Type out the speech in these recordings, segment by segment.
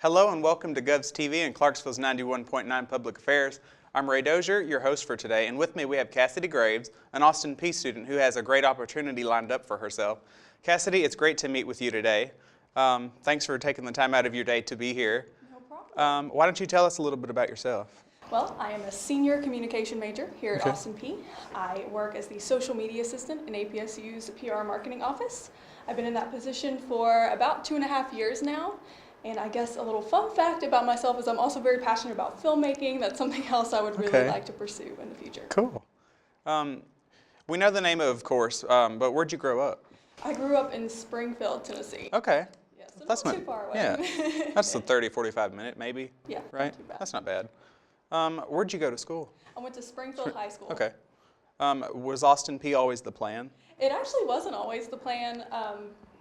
Hello and welcome to Govs TV and Clarksville's 91.9 Public Affairs. I'm Ray Dozier, your host for today, and with me we have Cassidy Graves, an Austin Peay student who has a great opportunity lined up for herself. Cassidy, it's great to meet with you today. Thanks for taking the time out of your day to be here. No problem. Why don't you tell us a little bit about yourself? Well, I am a senior communication major here at Okay. Austin Peay. I work as the social media assistant in APSU's PR marketing office. I've been in that position for about 2.5 years now. And I guess a little fun fact about myself is I'm also very passionate about filmmaking. That's something else I would really like to pursue in the future. Cool. We know the name of course, but where'd you grow up? I grew up in Springfield, Tennessee. Okay. Yeah, so That's not too far away. Yeah, that's a 30, 45 minute maybe. Yeah, Right? not too bad. That's not bad. Where'd you go to school? I went to Springfield High School. Okay. Was Austin Peay always the plan? It actually wasn't always the plan.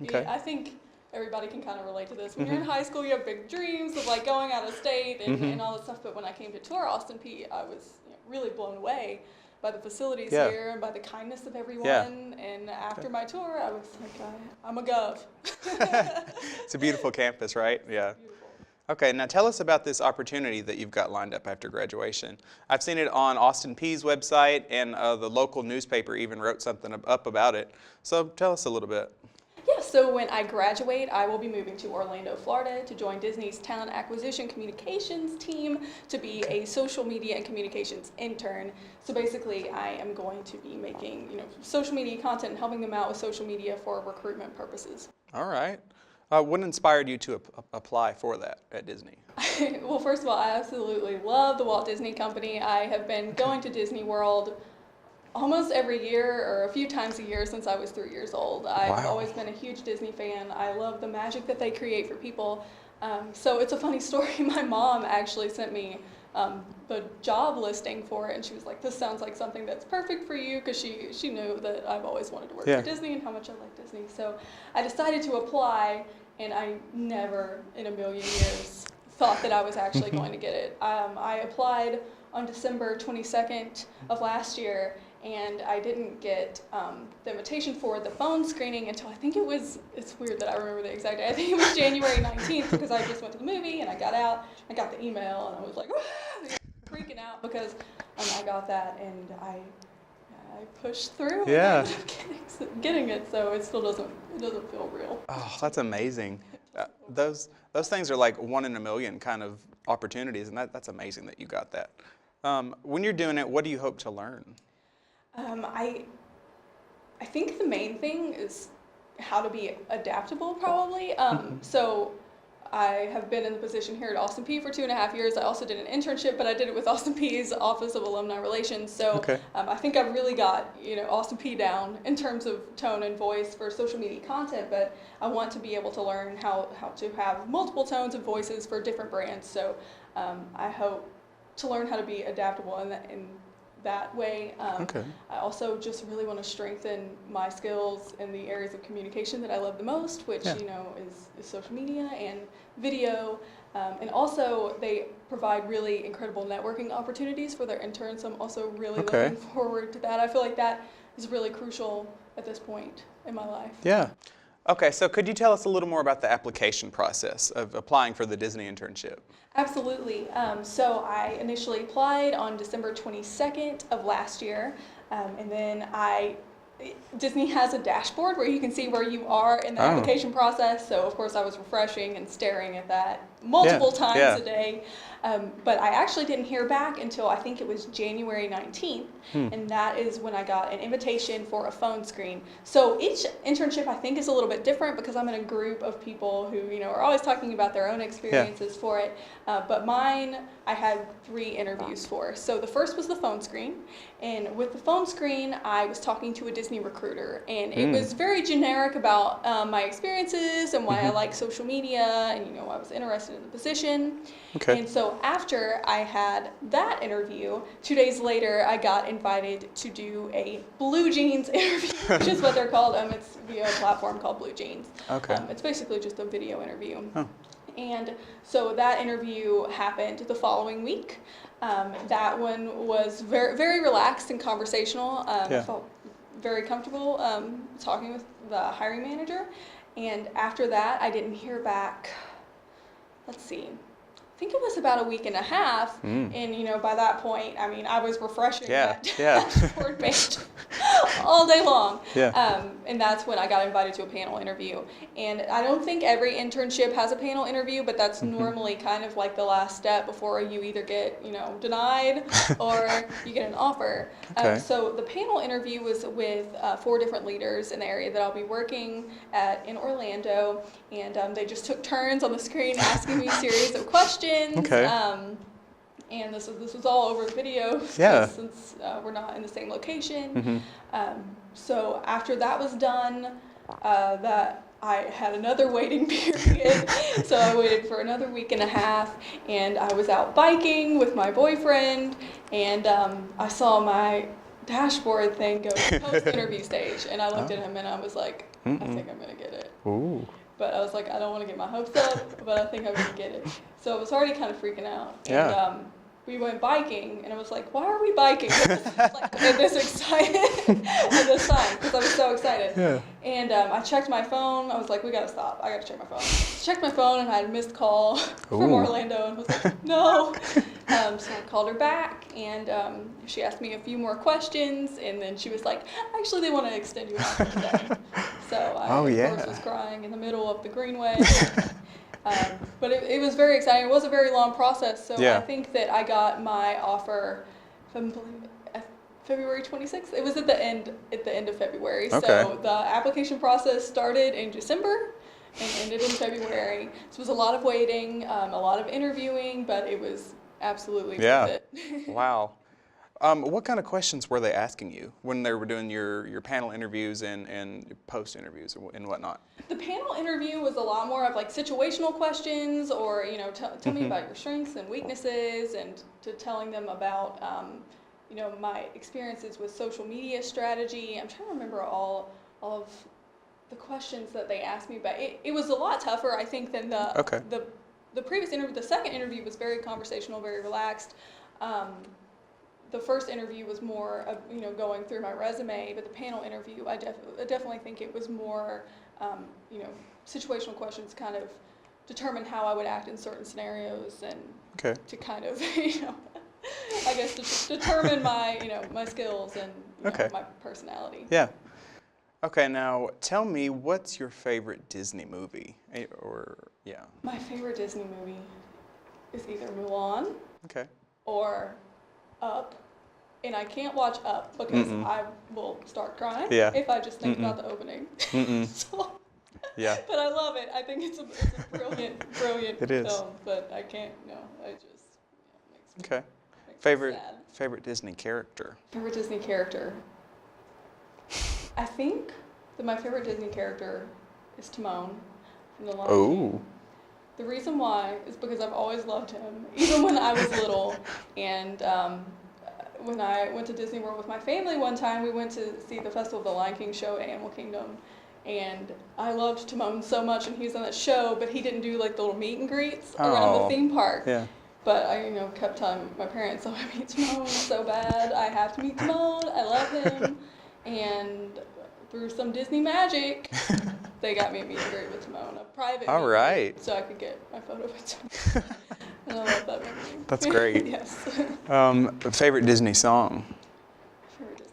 Okay. I think everybody can kind of relate to this. When you're in high school, you have big dreams of like going out of state and all that stuff. But when I came to tour Austin Peay, I was really blown away by the facilities here and by the kindness of everyone. Yeah. And after my tour, I was like, I'm a Gov. It's a beautiful campus, right? Yeah. Beautiful. Okay, now tell us about this opportunity that you've got lined up after graduation. I've seen it on Austin Peay's website, and the local newspaper even wrote something up about it. So tell us a little bit. Yeah, so when I graduate, I will be moving to Orlando, Florida to join Disney's Talent Acquisition Communications team to be a social media and communications intern. So basically, I am going to be making, social media content and helping them out with social media for recruitment purposes. All right. What inspired you to apply for that at Disney? Well, first of all, I absolutely love the Walt Disney Company. I have been going to Disney World almost every year or a few times a year since I was 3 years old. I've always been a huge Disney fan. I love the magic that they create for people. So it's a funny story. My mom actually sent me the job listing for it, and she was like, this sounds like something that's perfect for you, because she knew that I've always wanted to work for Disney and how much I like Disney. So I decided to apply, and I never in a million years thought that I was actually going to get it. I applied on December 22nd of last year, and I didn't get the invitation for the phone screening until I think it's weird that I remember the exact day. I think it was January 19th, because I just went to the movie and I got out, I got the email, and I was like, freaking out because I got that, and I pushed through and I ended up getting it, so it still doesn't feel real. Oh, that's amazing. Those things are like 1 in a million kind of opportunities, and that's amazing that you got that. When you're doing it, what do you hope to learn? I think the main thing is how to be adaptable, probably. So I have been in the position here at Austin Peay for 2.5 years. I also did an internship, but I did it with Austin Peay's Office of Alumni Relations. So I think I've really got Austin Peay down in terms of tone and voice for social media content, but I want to be able to learn how to have multiple tones and voices for different brands. So I hope to learn how to be adaptable in that way. I also just really want to strengthen my skills in the areas of communication that I love the most, which is social media and video, and also they provide really incredible networking opportunities for their interns. So I'm also really looking forward to that. I feel like that is really crucial at this point in my life. Yeah. Okay, so could you tell us a little more about the application process of applying for the Disney internship? Absolutely. So I initially applied on December 22nd of last year, and then Disney has a dashboard where you can see where you are in the application process. So of course I was refreshing and staring at that multiple times a day. But I actually didn't hear back until I think it was January 19th, and that is when I got an invitation for a phone screen. So each internship I think is a little bit different, because I'm in a group of people who are always talking about their own experiences for it. But mine I had 3 interviews for. So the first was the phone screen, and with the phone screen I was talking to a Disney recruiter, and it was very generic about my experiences and why I like social media, and I was interested in the position. And so after I had that interview, 2 days later I got invited to do a Blue Jeans interview, which is what they're called. It's via a platform called Blue Jeans. It's basically just a video interview. And so that interview happened the following week. That one was very, very relaxed and conversational. I felt very comfortable talking with the hiring manager. And after that, I didn't hear back let's see. I think it was about a week and a half, and by that point, I mean, I was refreshing that dashboard page all day long. And that's when I got invited to a panel interview. And I don't think every internship has a panel interview, but that's normally kind of like the last step before you either get, denied or you get an offer. So the panel interview was with 4 different leaders in the area that I'll be working at in Orlando, and they just took turns on the screen asking me a series of questions. And this was all over video since we're not in the same location. So after that was done, that I had another waiting period. So I waited for another week and a half, and I was out biking with my boyfriend, and I saw my dashboard thing go to post-interview stage, and I looked at him and I was like, I think I'm gonna get it. Ooh. But I was like, I don't want to get my hopes up, but I think I'm gonna get it. So I was already kind of freaking out. And we went biking, and I was like, why are we biking? This excited at this time, because I was so excited. And I checked my phone. I was like, we gotta stop. I gotta check my phone. Checked my phone, and I had a missed call from Orlando, and was like, no. So I called her back, and she asked me a few more questions, and then she was like, actually, they want to extend you out today. So I, of course, was crying in the middle of the greenway. But it was very exciting. It was a very long process, so I think that I got my offer, if I believe February 26th. It was at the end of February. So the application process started in December and ended in February. So it was a lot of waiting, a lot of interviewing, but it was absolutely worth it. Wow. What kind of questions were they asking you when they were doing your panel interviews and post interviews and whatnot? The panel interview was a lot more of like situational questions, or tell me about your strengths and weaknesses, and to telling them about my experiences with social media strategy. I'm trying to remember all of the questions that they asked me, but it was a lot tougher, I think, than the previous interview. The second interview was very conversational, very relaxed. The first interview was more of, going through my resume, but the panel interview, I definitely think it was more, situational questions, kind of determine how I would act in certain scenarios, and to kind of, I guess to determine my, my skills and my personality. Yeah. Okay, now tell me, what's your favorite Disney movie? My favorite Disney movie is either Mulan or Up, and I can't watch Up because I will start crying if I just think about the opening. But I love it. I think it's a brilliant film, but I can't. No, I just makes me sad. Favorite Disney character. Favorite Disney character. I think that my favorite Disney character is Timon from The Lion King. The reason why is because I've always loved him, even when I was little. And when I went to Disney World with my family one time, we went to see the Festival of the Lion King show at Animal Kingdom. And I loved Timon so much, and he was on that show, but he didn't do like the little meet and greets around the theme park. But I, kept telling my parents, "Oh, I meet Timon so bad. I have to meet Timon. I love him." And through some Disney magic, they got me a meet and greet with Timon, a private meet and greet, so I could get my photo with him. And I love that memory. That's great. Yes. Favorite Disney song?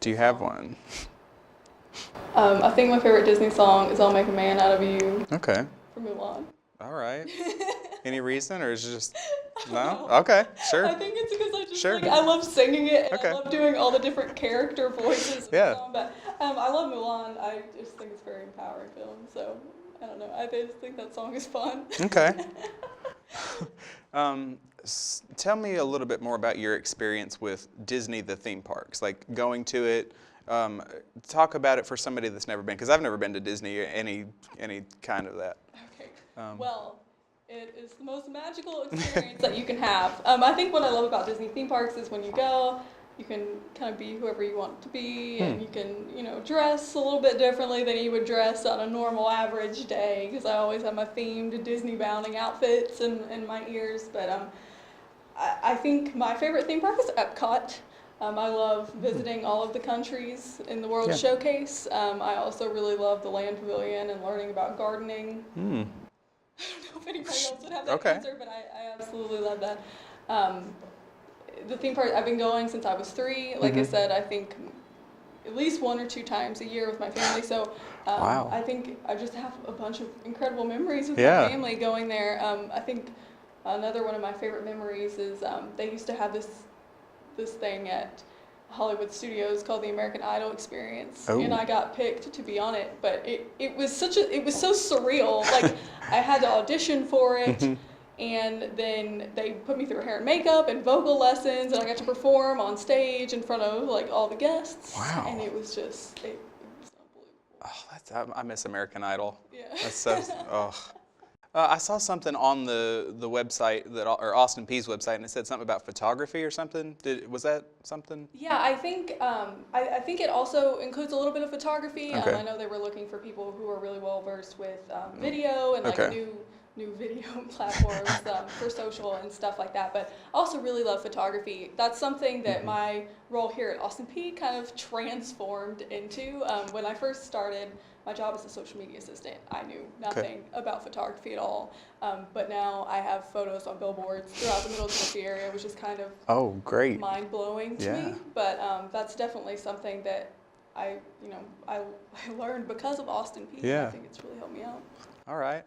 Do you have one? I think my favorite Disney song is "I'll Make a Man Out of You." Okay. From Mulan. All right. Any reason, or is it just no? Okay, sure. I think it's because I just I love singing it, and I love doing all the different character voices in the song. But I love Mulan. I just think it's a very empowering film. So I don't know. I just think that song is fun. Okay. Tell me a little bit more about your experience with Disney, the theme parks, like going to it. Talk about it for somebody that's never been, because I've never been to Disney, any kind of that. Okay. Well, it is the most magical experience that you can have. I think what I love about Disney theme parks is when you go, you can kind of be whoever you want to be, and you can, dress a little bit differently than you would dress on a normal average day, because I always have my themed Disney bounding outfits in my ears. But I think my favorite theme park is Epcot. I love visiting all of the countries in the World Showcase. I also really love the Land Pavilion and learning about gardening. I don't know if anybody else would have that Okay. answer, but I absolutely love that. The theme park, I've been going since I was 3. Like I said, I think at least 1 or 2 times a year with my family. So Wow. I think I just have a bunch of incredible memories with Yeah. my family going there. I think another one of my favorite memories is they used to have this thing at Hollywood Studios called the American Idol Experience, Oh. and I got picked to be on it. But it was so surreal. Like I had to audition for it, and then they put me through hair and makeup and vocal lessons, and I got to perform on stage in front of like all the guests. Wow. And it was just it was unbelievable. Oh, I miss American Idol. Yeah. That's so. Oh. I saw something on the website or Austin Peay's website, and it said something about photography or something. Was that something? Yeah, I think it also includes a little bit of photography. Okay. I know they were looking for people who are really well versed with video and like Okay. new video platforms for social and stuff like that. But I also really love photography. That's something that my role here at Austin Peay kind of transformed into. When I first started my job as a social media assistant, I knew nothing about photography at all. But now I have photos on billboards throughout the Middle Tennessee area, which is kind of Oh, great. mind-blowing to me. But that's definitely something that I learned because of Austin Peay. Yeah. I think it's really helped me out. All right.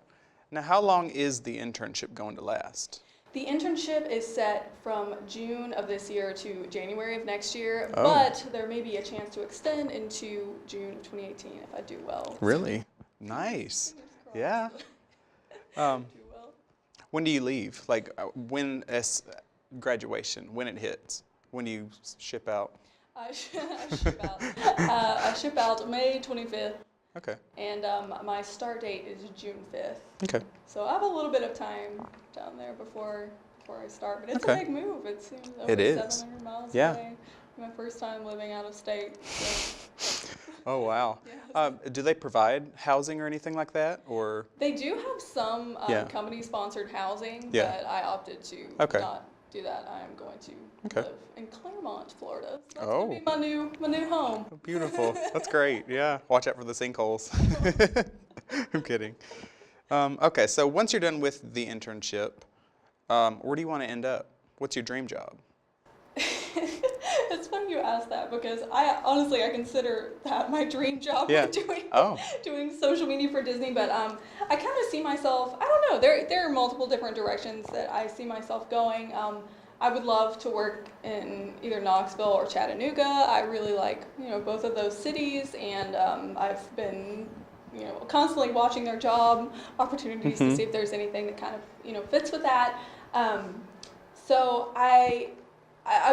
Now, how long is the internship going to last? The internship is set from June of this year to January of next year, Oh. but there may be a chance to extend into June of 2018 if I do well. Really? Nice. Fingers crossed. Yeah. Do well. When do you leave? Like when graduation? When it hits? When do you ship out? I ship out. I ship out May 25th, Okay. and my start date is June 5th. Okay. So I have a little bit of time down there before I start, but it's Okay. a big move. It's over It is. 700 miles Yeah. away. My first time living out of state. So. Oh wow. Yeah. Do they provide housing or anything like that, or? They do have some Yeah. company-sponsored housing, Yeah. but I opted to not do that. I am going to live in Claremont, Florida. So that's going to be my new home. Beautiful. That's great. Yeah. Watch out for the sinkholes. I'm kidding. Okay, so once you're done with the internship, where do you want to end up? What's your dream job? It's funny you ask that because I consider that my dream job. Yeah. Doing social media for Disney, but I kind of see myself. I don't know. There are multiple different directions that I see myself going. I would love to work in either Knoxville or Chattanooga. I really like both of those cities, and I've been constantly watching their job opportunities to see if there's anything that kind of fits with that. So I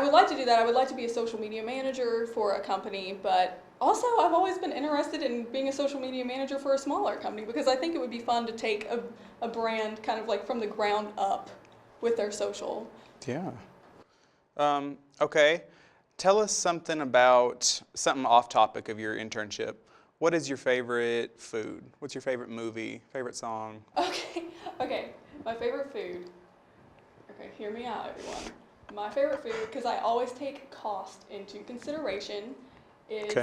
would like to do that. I would like to be a social media manager for a company, but also I've always been interested in being a social media manager for a smaller company because I think it would be fun to take a brand kind of like from the ground up with their social. Yeah. Okay. Tell us something off topic of your internship. What is your favorite food? What's your favorite movie? Favorite song? Okay. My favorite food. Okay, hear me out, everyone. My favorite food, because I always take cost into consideration, is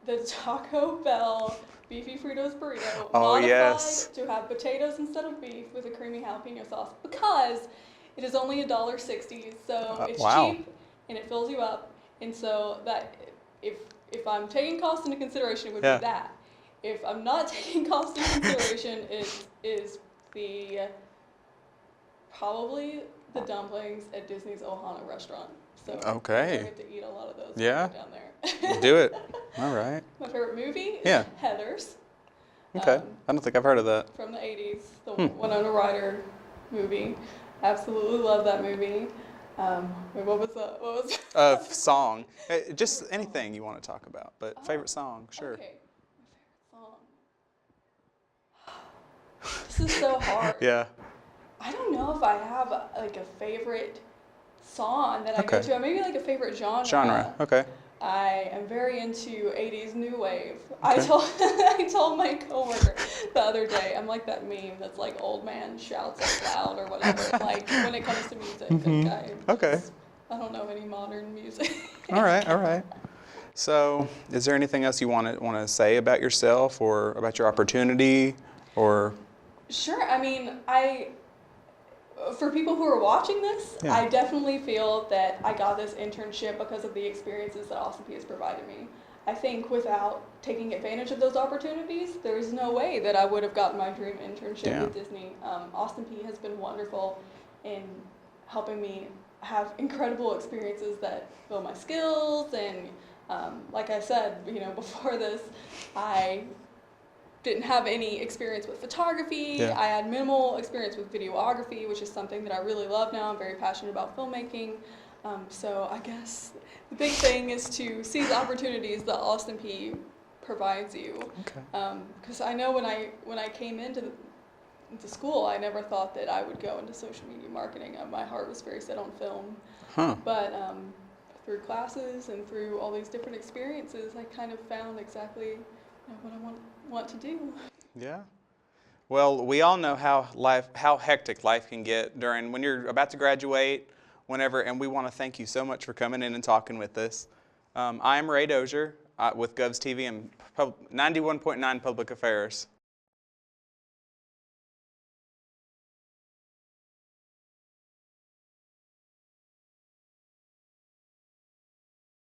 the Taco Bell Beefy Fritos Burrito. Modified to have potatoes instead of beef with a creamy jalapeno sauce because it is only $1.60, so it's cheap and it fills you up. And so that if I'm taking cost into consideration, it would be that. If I'm not taking cost into consideration, it is probably the dumplings at Disney's Ohana restaurant. So I get to eat a lot of those down there. Do it. All right. My favorite movie is Heathers. Okay. I don't think I've heard of that. From the 80s, the Winona Ryder movie. Absolutely love that movie. What was Song. Just anything you want to talk about, but favorite song, sure. Okay. My favorite song. This is so hard. Yeah. I don't know if I have a favorite song that I go to. Maybe like a favorite genre. Okay. I am very into 80s new wave. I told my coworker the other day, I'm like that meme that's like old man shouts out loud or whatever. Like when it comes to music, I don't know any modern music. All right. So, is there anything else you want to say about yourself or about your opportunity or? Sure. I mean, for people who are watching this, Yeah. I definitely feel that I got this internship because of the experiences that Austin P has provided me. I think without taking advantage of those opportunities, there's no way that I would have gotten my dream internship Yeah. with Disney. Austin P has been wonderful in helping me have incredible experiences that build my skills. And like I said, before this, I didn't have any experience with photography. Yeah. I had minimal experience with videography, which is something that I really love now. I'm very passionate about filmmaking. So I guess the big thing is to seize opportunities that Austin P provides you. Okay. Because I know when I came into school, I never thought that I would go into social media marketing. My heart was very set on film. Huh. But through classes and through all these different experiences, I kind of found exactly what I want to do. Yeah. Well, we all know how hectic life can get when you're about to graduate, whenever, and we want to thank you so much for coming in and talking with us. I am Ray Dozier with Govs TV and 91.9 Public Affairs.